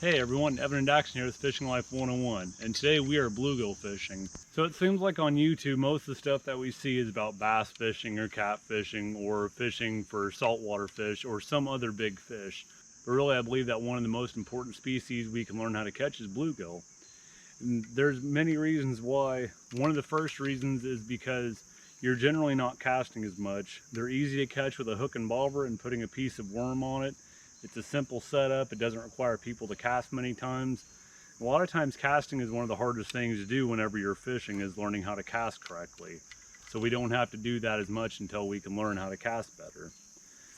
Hey everyone, Evan and Daxon here with Fishing Life 101, and today we are bluegill fishing. So it seems like on YouTube most of the stuff that we see is about bass fishing or catfishing or fishing for saltwater fish or some other big fish. But really I believe that one of the most important species we can learn how to catch is bluegill. And there's many reasons why. One of the first reasons is because you're generally not casting as much. They're easy to catch with a hook and bobber and putting a piece of worm on it. It's a simple setup. It doesn't require people to cast many times. A lot of times casting is one of the hardest things to do whenever you're fishing, is learning how to cast correctly. So we don't have to do that as much until we can learn how to cast better.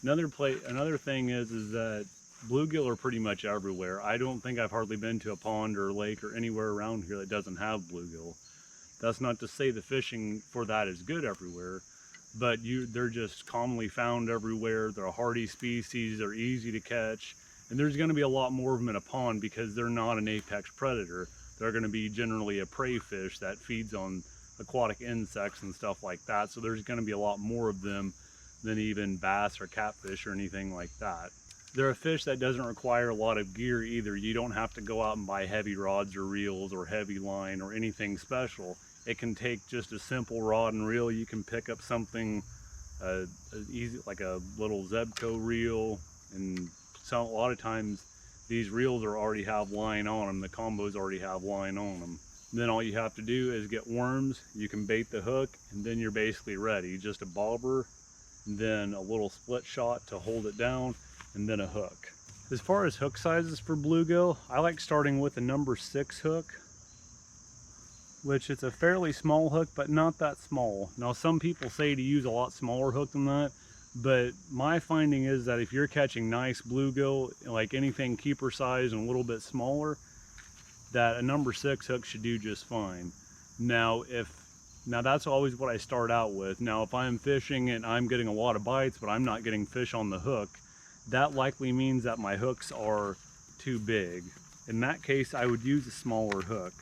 Another thing is that bluegill are pretty much everywhere. I don't think I've hardly been to a pond or a lake or anywhere around here that doesn't have bluegill. That's not to say the fishing for that is good everywhere, but they're just commonly found everywhere. They're a hardy species, they're easy to catch, and there's going to be a lot more of them in a pond because they're not an apex predator. They're going to be generally a prey fish that feeds on aquatic insects and stuff like that, so there's going to be a lot more of them than even bass or catfish or anything like that. They're a fish that doesn't require a lot of gear either. You don't have to go out and buy heavy rods or reels or heavy line or anything special. It can take just a simple rod and reel. You can pick up something easy, like a little Zebco reel, and a lot of times these reels already have line on them. The combos already have line on them. Then all you have to do is get worms. You can bait the hook, and then you're basically ready. Just a bobber, then a little split shot to hold it down, and then a hook. As far as hook sizes for bluegill, I like starting with a number 6 hook, which it's a fairly small hook, but not that small. Now some people say to use a lot smaller hook than that, but my finding is that if you're catching nice bluegill, like anything keeper size and a little bit smaller, that a number 6 hook should do just fine. Now that's always what I start out with. Now if I'm fishing and I'm getting a lot of bites but I'm not getting fish on the hook, that likely means that my hooks are too big. In that case, I would use a smaller hook.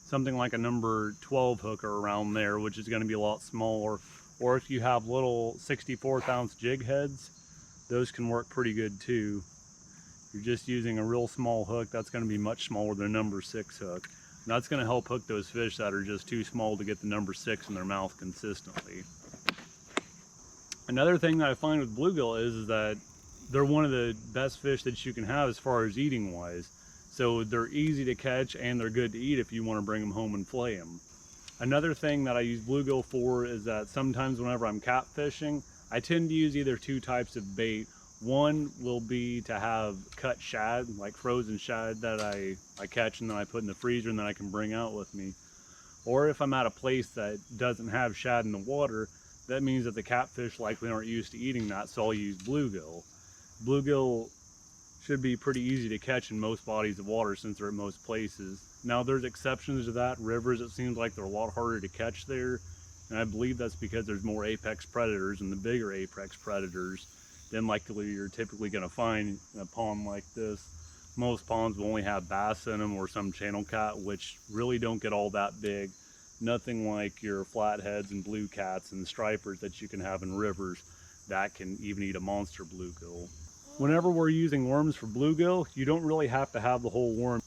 Something like a number 12 hook or around there, which is going to be a lot smaller. Or if you have little 64th ounce jig heads, those can work pretty good too. If you're just using a real small hook, that's going to be much smaller than a number 6 hook. And that's going to help hook those fish that are just too small to get the number 6 in their mouth consistently. Another thing that I find with bluegill is that they're one of the best fish that you can have as far as eating wise. So they're easy to catch and they're good to eat if you want to bring them home and flay them. Another thing that I use bluegill for is that sometimes whenever I'm catfishing, I tend to use either 2 types of bait. One will be to have cut shad, like frozen shad that I catch and then I put in the freezer and then I can bring out with me. Or if I'm at a place that doesn't have shad in the water, that means that the catfish likely aren't used to eating that, so I'll use bluegill. Bluegill should be pretty easy to catch in most bodies of water since they're at most places. Now there's exceptions to that. Rivers, it seems like they're a lot harder to catch there, and I believe that's because there's more apex predators, and the bigger apex predators than likely you're typically going to find in a pond like this. Most ponds will only have bass in them or some channel cat, which really don't get all that big. Nothing like your flatheads and blue cats and stripers that you can have in rivers that can even eat a monster bluegill. Whenever we're using worms for bluegill, you don't really have to have the whole worm.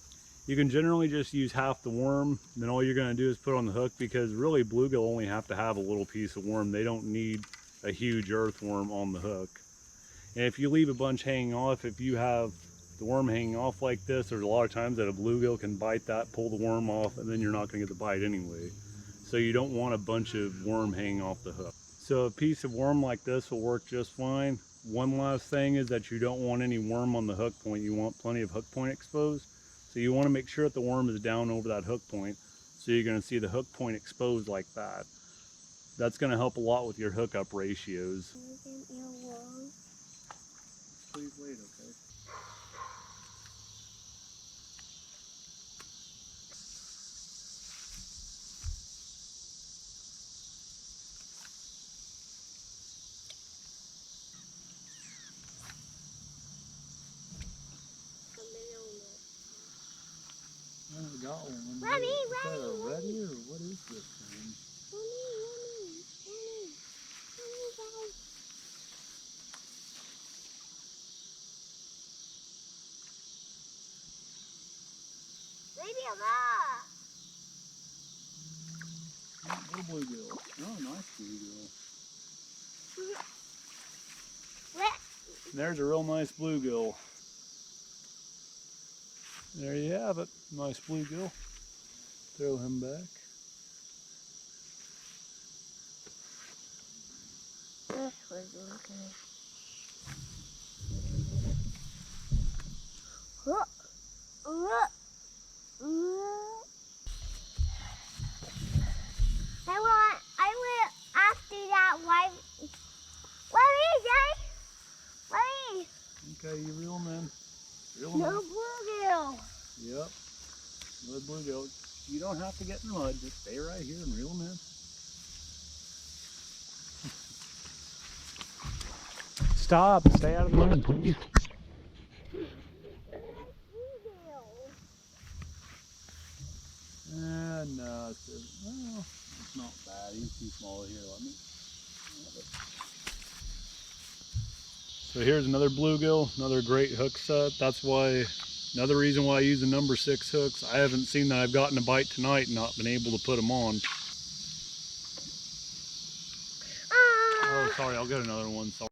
You can generally just use half the worm, then all you're going to do is put on the hook, because really bluegill only have to have a little piece of worm. They don't need a huge earthworm on the hook. And if you leave a bunch hanging off, if you have the worm hanging off like this, there's a lot of times that a bluegill can bite that, pull the worm off, and then you're not going to get the bite anyway. So you don't want a bunch of worm hanging off the hook. So a piece of worm like this will work just fine. One last thing is that you don't want any worm on the hook point. You want plenty of hook point exposed. So you want to make sure that the worm is down over that hook point. So you're going to see the hook point exposed like that. That's going to help a lot with your hookup ratios. Please wait, okay? I got one. Remy, Is that Remy, a Remy. reddy or what is this thing? Little bluegill. Oh, nice bluegill. There's a real nice bluegill. There you have it. Nice bluegill. Throw him back. I will after that. Why? Okay, you reel him in. Reel him No in. bluegill. Yep. Another bluegill. You don't have to get in the mud. Just stay right here and reel him in. Stop. Stay out of the mud, please. No, it's not bad. He's too small here. Let me. So here's another bluegill, another great hook set. That's why, another reason why I use the number 6 hooks. I haven't seen that I've gotten a bite tonight and not been able to put them on. Oh, sorry, I'll get another one. Sorry.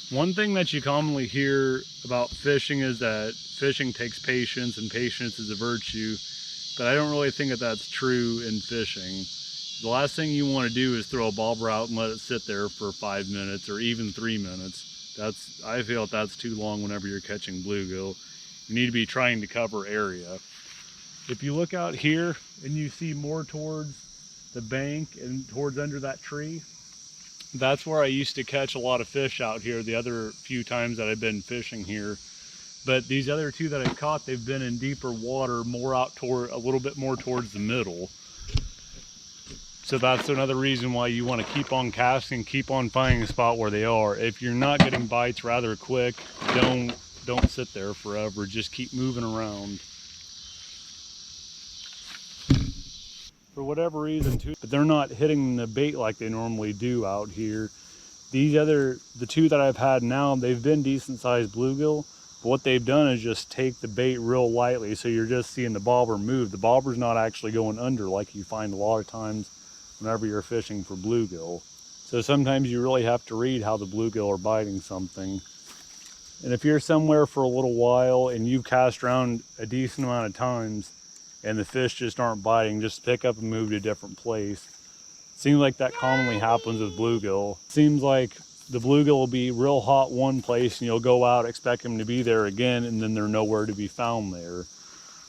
One thing that you commonly hear about fishing is that fishing takes patience and patience is a virtue, but I don't really think that that's true in fishing. The last thing you want to do is throw a bobber out and let it sit there for 5 minutes or even 3 minutes. I feel that's too long whenever you're catching bluegill. You need to be trying to cover area. If you look out here and you see more towards the bank and towards under that tree, that's where I used to catch a lot of fish out here the other few times that I've been fishing here. But these other two that I've caught, they've been in deeper water, more out toward, a little bit more towards the middle. So that's another reason why you want to keep on casting, keep on finding a spot where they are. If you're not getting bites rather quick, don't sit there forever. Just keep moving around. For whatever reason too, but they're not hitting the bait like they normally do out here. The two that I've had now, they've been decent sized bluegill, but what they've done is just take the bait real lightly, so you're just seeing the bobber move. The bobber's not actually going under like you find a lot of times whenever you're fishing for bluegill. So sometimes you really have to read how the bluegill are biting something. And if you're somewhere for a little while and you've cast around a decent amount of times and the fish just aren't biting, just pick up and move to a different place. Seems like that commonly happens with bluegill. Seems like the bluegill will be real hot one place and you'll go out, expect them to be there again, and then they're nowhere to be found there.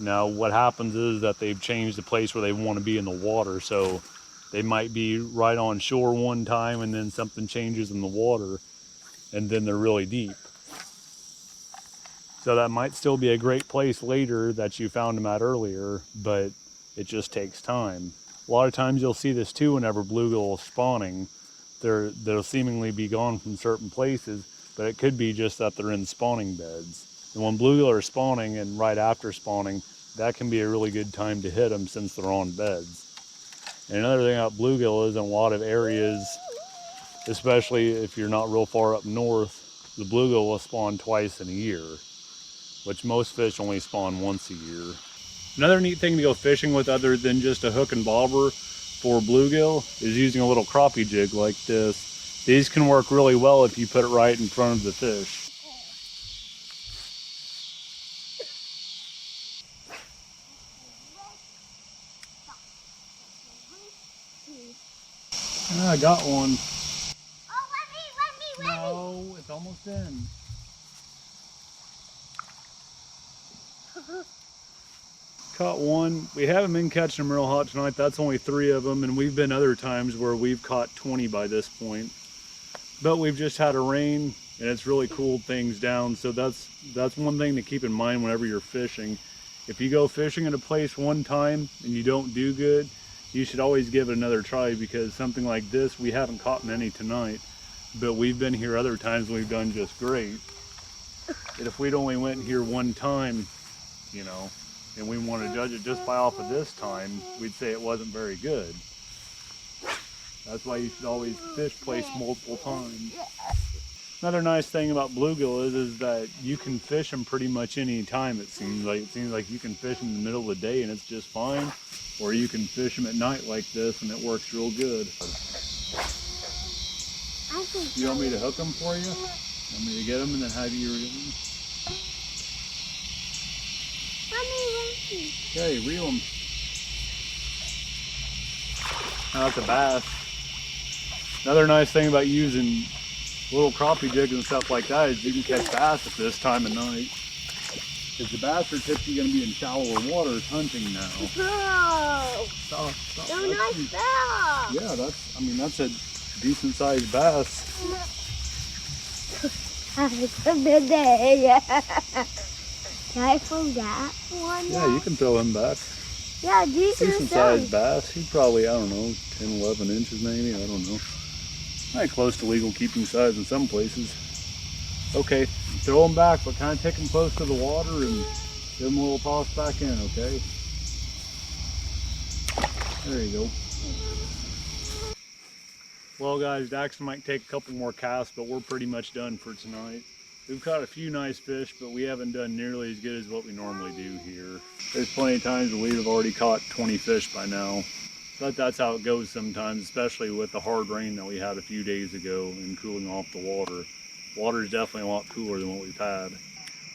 Now what happens is that they've changed the place where they want to be in the water, so they might be right on shore one time and then something changes in the water and then they're really deep. So that might still be a great place later that you found them at earlier, but it just takes time. A lot of times you'll see this too whenever bluegill is spawning. They'll seemingly be gone from certain places, but it could be just that they're in spawning beds. And when bluegill are spawning and right after spawning, that can be a really good time to hit them since they're on beds. And another thing about bluegill is in a lot of areas, especially if you're not real far up north, the bluegill will spawn twice in a year, which most fish only spawn once a year. Another neat thing to go fishing with other than just a hook and bobber for bluegill is using a little crappie jig like this. These can work really well if you put it right in front of the fish. I got one. Oh, let me. No, it's almost in. Caught one. We haven't been catching them real hot tonight. That's only 3 of them, and we've been other times where we've caught 20 by this point. But we've just had a rain, and it's really cooled things down. So that's one thing to keep in mind whenever you're fishing. If you go fishing at a place one time and you don't do good, you should always give it another try, because something like this, we haven't caught many tonight, but we've been here other times and we've done just great. And if we'd only went here one time, you know, and we want to judge it just by off of this time, we'd say it wasn't very good. That's why you should always fish place multiple times. Another nice thing about bluegill is that you can fish them pretty much any time. It seems like you can fish them in the middle of the day and it's just fine, or you can fish them at night like this and it works real good. You want me to hook them for you? Want me to get them and then have you reel them? Okay, reel them. Now that's a bass. Another nice thing about using little crappie jigs and stuff like that is you can catch bass at this time of night. Because the bass are typically going to be in shallower waters hunting now. Stop. They're nice bass. Yeah, that's a decent sized bass. Can I throw that one? Yeah, you can throw him back. Yeah, Decent sized bass. He's probably, I don't know, 10, 11 inches maybe. I don't know. Probably close to legal keeping size in some places. Okay, throw them back, but kind of take them close to the water and give them a little toss back in, okay? There you go. Well guys, Daxton might take a couple more casts, but we're pretty much done for tonight. We've caught a few nice fish, but we haven't done nearly as good as what we normally do here. There's plenty of times where we've already caught 20 fish by now. But that's how it goes sometimes, especially with the hard rain that we had a few days ago and cooling off the water. Water is definitely a lot cooler than what we've had.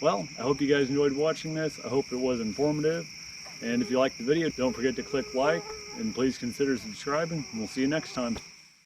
Well, I hope you guys enjoyed watching this. I hope it was informative. And if you liked the video, don't forget to click like and please consider subscribing. We'll see you next time.